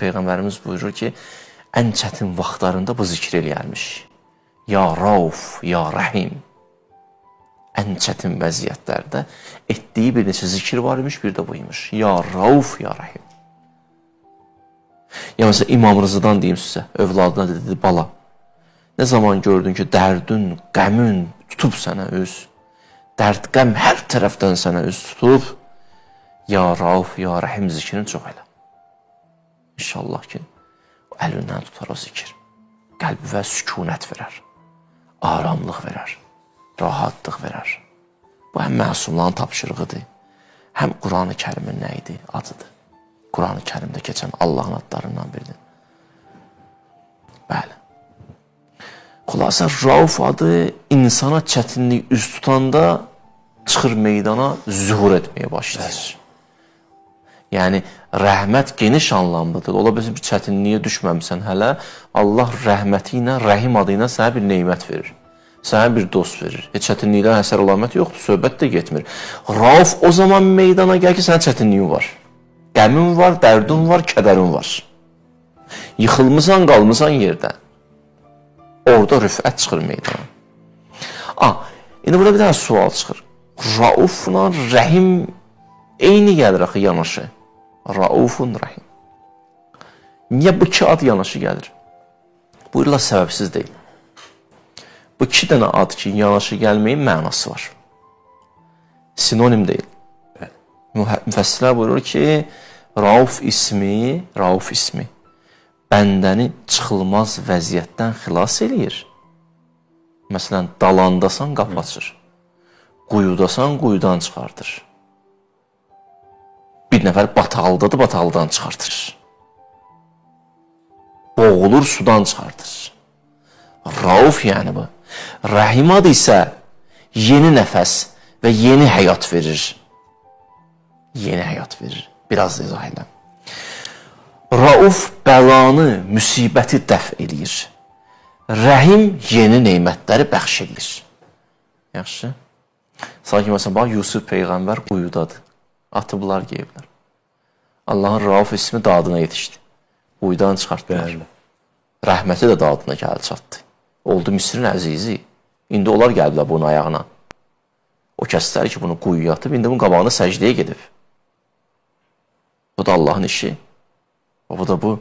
Peyğəmbərimiz buyurur ki, ən çətin vaxtlarında bu zikr eləyərmiş. Ya Rauf, Ya Rəhim. Ən çətin vəziyyətlərdə etdiyi bir neçə zikir var imiş, bir də bu imiş. Ya Rauf, Ya Rəhim. Ya məsələn, İmam Rızıdan deyim sizə, övladına dedi, bala, nə zaman gördün ki, dərdün, qəmin tutub sənə üz, dərd, qəm hər tərəfdən sənə üz tutub, Ya Rauf, Ya Rəhim zikrini çox elə. İnşallah ki, əlindən tutar o zikir. Qəlbivə sükunət verər, aramlıq verər, rahatlıq verər. Bu həm məsumların tapşırığıdır, həm Quran-ı Kərimin nə idi? Adıdır. Quran-ı Kərimdə keçən Allahın adlarından biridir. Bəli. Xülasə, Rauf adı insana çətinlik üz tutanda çıxır meydana, zühur etməyə başlayır. Yəni, rəhmət geniş anlamlıdır. Ola bilsin bir çətinliyə düşməmsən hələ, Allah rəhməti ilə, rəhim adı ilə sənə bir neymət verir. Sənə bir dost verir. Heç çətinlikdən əsər olamət yoxdur, söhbət də getmir. Rauf o zaman meydana gəl ki, sənin çətinliyin var. Qəmin var, dərdin var, kədərin var. Yıxılmısan, qalmısan yerdə. Orada rüfət çıxır meydana. İndi burada bir dənə sual çıxır. Raufla rəhim eyni gəlir axı yanaşı. Raufun rəhim. Niyə bu iki ad yanaşı gəlir? Bu illa səbəbsiz deyil. Bu iki dənə ad ki, yanaşı gəlməyin mənası var. Sinonim deyil. Müfəssirlər buyurur ki, Rauf ismi bəndəni çıxılmaz vəziyyətdən xilas eləyir. Məsələn, dalandasan qapı açır, quyudasan quyudan çıxardır. Bir nəfər bataqlıdadır, bataqlıdan çıxardır. Boğulur, sudan çıxardır. Rauf yəni bu. Rəhim adı isə yeni nəfəs və yeni həyat verir. Yeni həyat verir. Biraz da izah edəm. Rauf bəlanı, müsibəti dəf eləyir. Rəhim yeni neymətləri bəxş eləyir. Yaxşı. Sanki məsələn, bax, Yusuf Peyğəmbər quyudadır. Atıblar, geyiblər. Allahın Rauf ismi dadına yetişdi. Quyudan çıxartdılar. Rəhməti də dadına gəldi çatdı. Oldu Misirin əzizi. İndi onlar gəlbilər bunun ayağına. O kəslər ki, bunu quyuya atıb, indi bunun qabağına səcdəyə gedib. Bu da Allahın işi. Bu da bu.